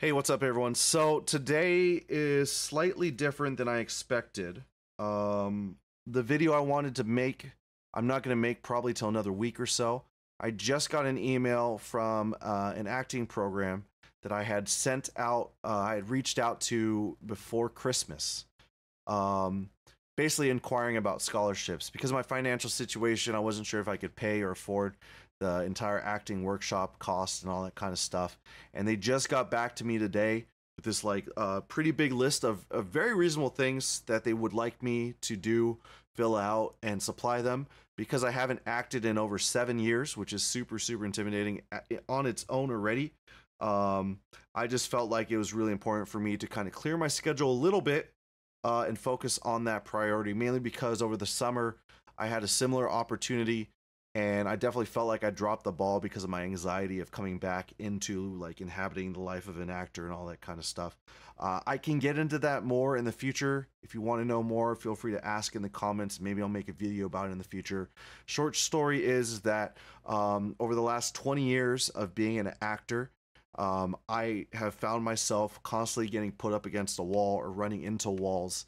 Hey, what's up, everyone? So today is slightly different than I expected. The video I wanted to make, I'm not going to make probably till another week or so. I just got an email from an acting program that I had sent out. I had reached out to before Christmas, um, basically inquiring about scholarships because of my financial situation. I wasn't sure if I could pay or afford the entire acting workshop costs and all that kind of stuff. And they just got back to me today with this pretty big list of very reasonable things that they would like me to do, fill out, and supply them because I haven't acted in over 7 years, which is super intimidating on its own already. I just felt like it was really important for me to kind of clear my schedule a little bit and focus on that priority, mainly because over the summer I had a similar opportunity and I definitely felt like I dropped the ball because of my anxiety of coming back into like inhabiting the life of an actor and all that kind of stuff. I can get into that more in the future. If you want to know more, feel free to ask in the comments. Maybe I'll make a video about it in the future. Short story is that over the last 20 years of being an actor, I have found myself constantly getting put up against a wall or running into walls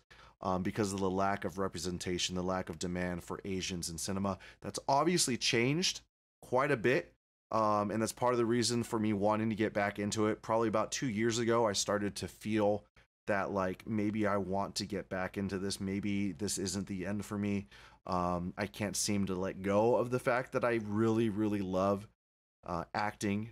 because of the lack of representation, the lack of demand for Asians in cinema. That's obviously changed quite a bit. And that's part of the reason for me wanting to get back into it. Probably about 2 years ago, I started to feel that like maybe I want to get back into this. Maybe this isn't the end for me. I can't seem to let go of the fact that I really love acting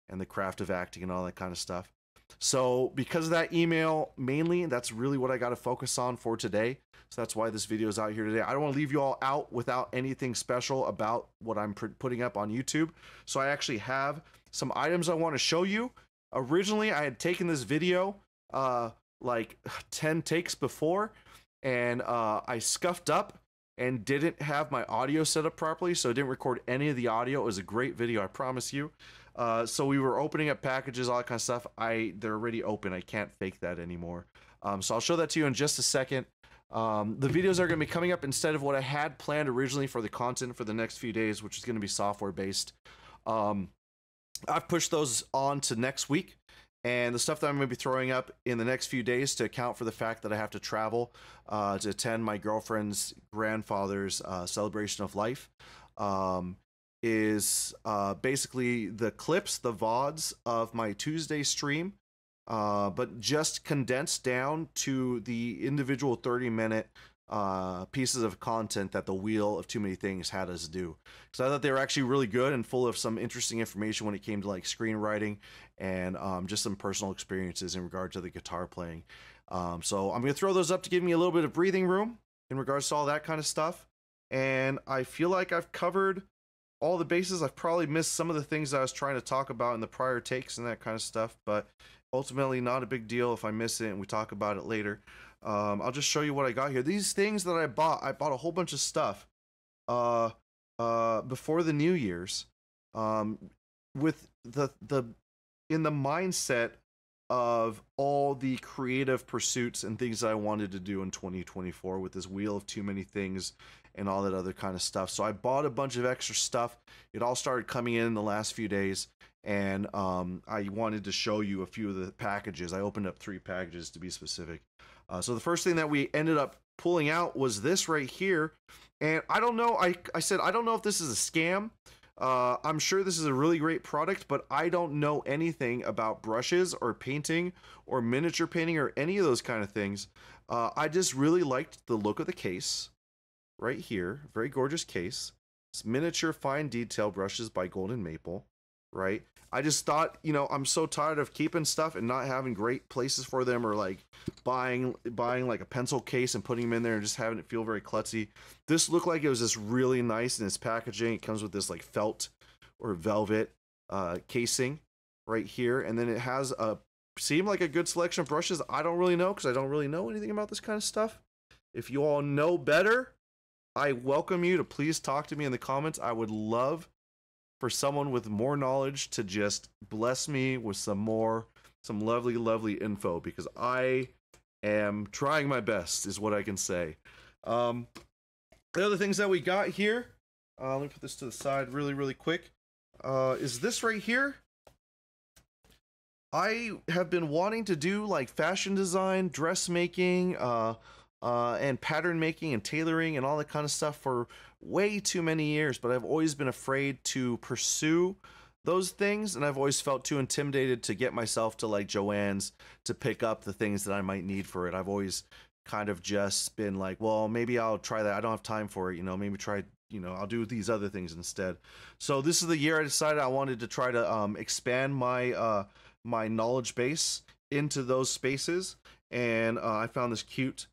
and the craft of acting and all that kind of stuff. So because of that email, mainly, that's really what I got to focus on for today. So that's why this video is out here today. I don't want to leave you all out without anything special about what I'm putting up on YouTube. So I actually have some items I want to show you. Originally, I had taken this video like 10 takes before, and I scuffed up and didn't have my audio set up properly, so I didn't record any of the audio. It was a great video, I promise you. So we were opening up packages, all that kind of stuff. They're already open. I can't fake that anymore. So I'll show that to you in just a second. The videos are going to be coming up instead of what I had planned originally for the content for the next few days, which is going to be software based. I've pushed those on to next week. And the stuff that I'm going to be throwing up in the next few days to account for the fact that I have to travel to attend my girlfriend's grandfather's celebration of life is basically the clips, the VODs of my Tuesday stream, but just condensed down to the individual 30-minute pieces of content that the Wheel of Too Many Things had us do. So I thought they were actually really good and full of some interesting information when it came to like screenwriting and just some personal experiences in regard to the guitar playing. So I'm going to throw those up to give me a little bit of breathing room in regards to all that kind of stuff. And I feel like I've covered all the bases. I've probably missed some of the things I was trying to talk about in the prior takes and that kind of stuff, but ultimately not a big deal if I miss it and we talk about it later. I'll just show you what I got here. These things that I bought a whole bunch of stuff before the New Year's, with the in the mindset of all the creative pursuits and things that I wanted to do in 2024 with this Wheel of Too Many Things and all that other kind of stuff. So I bought a bunch of extra stuff. It all started coming in the last few days, and I wanted to show you a few of the packages. I opened up 3 packages to be specific. So the first thing that we ended up pulling out was this right here. And I don't know, I said, I don't know if this is a scam. I'm sure this is a really great product, but I don't know anything about brushes or painting or miniature painting or any of those kind of things. I just really liked the look of the case right here. Very gorgeous case. It's miniature fine detail brushes by Golden Maple, right? I just thought, you know, I'm so tired of keeping stuff and not having great places for them, or like buying like a pencil case and putting them in there and just having it feel very klutzy. This looked like it was just really nice in its packaging. It comes with this like felt or velvet casing right here, and then it has seemed like a good selection of brushes. I don't really know because I don't really know anything about this kind of stuff. If you all know better, I welcome you to please talk to me in the comments. I would love for someone with more knowledge to just bless me with some lovely info, because I am trying my best is what I can say. The other things that we got here, let me put this to the side really quick, is this right here. I have been wanting to do like fashion design, dressmaking, and pattern making and tailoring and all that kind of stuff for way too many years, but I've always been afraid to pursue those things, and I've always felt too intimidated to get myself to like Joann's to pick up the things that I might need for it. I've always kind of just been like, well, maybe I'll try that. I don't have time for it, maybe try, I'll do these other things instead. So this is the year I decided I wanted to try to expand my knowledge base into those spaces, and I found this cute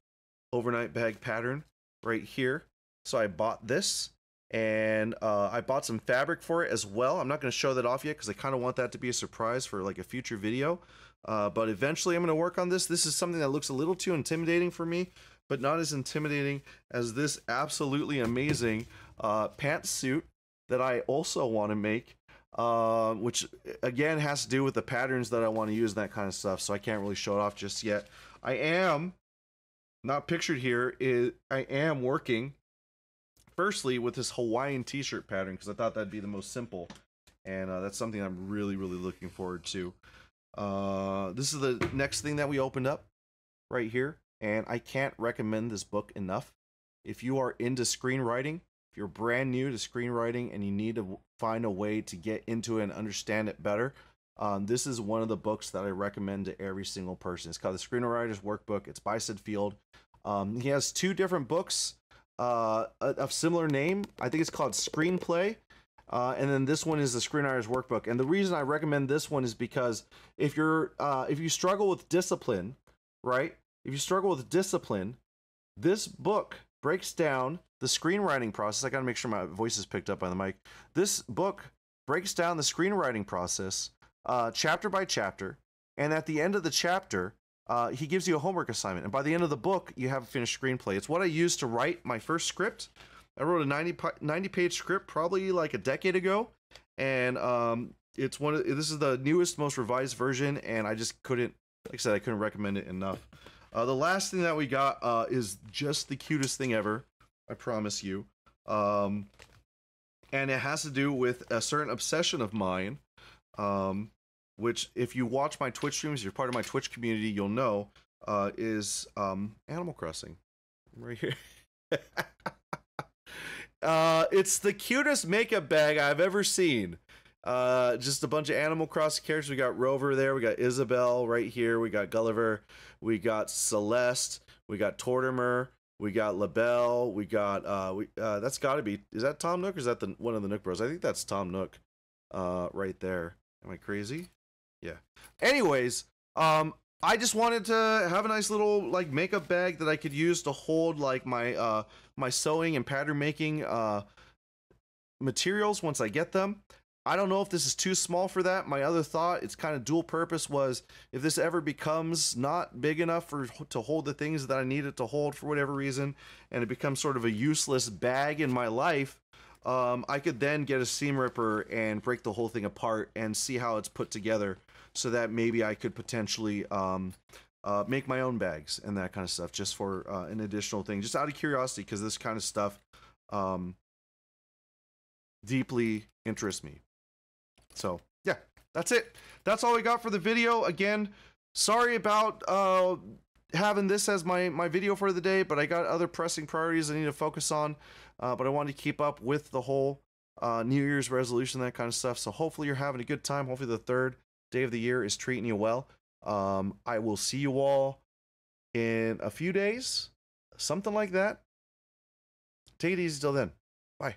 overnight bag pattern right here. So I bought this, and I bought some fabric for it as well. I'm not going to show that off yet because I kind of want that to be a surprise for like a future video. But eventually I'm going to work on this. This is something that looks a little too intimidating for me, but not as intimidating as this absolutely amazing pantsuit that I also want to make, which again has to do with the patterns that I want to use and that kind of stuff. So I can't really show it off just yet. I am not pictured here. I am working firstly with this Hawaiian t-shirt pattern because I thought that'd be the most simple, and that's something I'm really looking forward to. This is the next thing that we opened up right here, and I can't recommend this book enough. If you are into screenwriting, if you're brand new to screenwriting and you need to find a way to get into it and understand it better, this is one of the books that I recommend to every single person. It's called The Screenwriter's Workbook. It's by Sid Field. He has two different books of similar name. I think it's called Screenplay. And then this one is the Screenwriter's Workbook. And the reason I recommend this one is because if you struggle with discipline, right? If you struggle with discipline, this book breaks down the screenwriting process. I got to make sure my voice is picked up by the mic. This book breaks down the screenwriting process chapter by chapter. And at the end of the chapter, he gives you a homework assignment. And by the end of the book, you have a finished screenplay. It's what I used to write my first script. I wrote a 90-page script probably like a decade ago, and this is the newest, most revised version, and I just couldn't, like I said, I couldn't recommend it enough. The last thing that we got is just the cutest thing ever, I promise you, and it has to do with a certain obsession of mine, which if you watch my Twitch streams, you're part of my Twitch community, you'll know, is Animal Crossing, right here. It's the cutest makeup bag I've ever seen. Just a bunch of Animal Crossing characters. We got Rover there. We got Isabelle right here. We got Gulliver. We got Celeste. We got Tortimer. We got LaBelle. We got that's got to be. Is that Tom Nook or is that one of the Nook Bros? I think that's Tom Nook. Right there. Am I crazy? Yeah. Anyways, I just wanted to have a nice little like makeup bag that I could use to hold like my my sewing and pattern making materials once I get them. I don't know if this is too small for that. My other thought, it's kind of dual purpose, was if this ever becomes not big enough to hold the things that I need it to hold for whatever reason, and it becomes sort of a useless bag in my life, I could then get a seam ripper and break the whole thing apart and see how it's put together, so that maybe I could potentially make my own bags and that kind of stuff, just for an additional thing, just out of curiosity, because this kind of stuff deeply interests me. So yeah, that's it. That's all we got for the video. Again, sorry about having this as my video for the day, but I got other pressing priorities I need to focus on. But I wanted to keep up with the whole New Year's resolution, that kind of stuff. So hopefully you're having a good time. Hopefully the third day of the year is treating you well. I will see you all in a few days, something like that. Take it easy till then. Bye.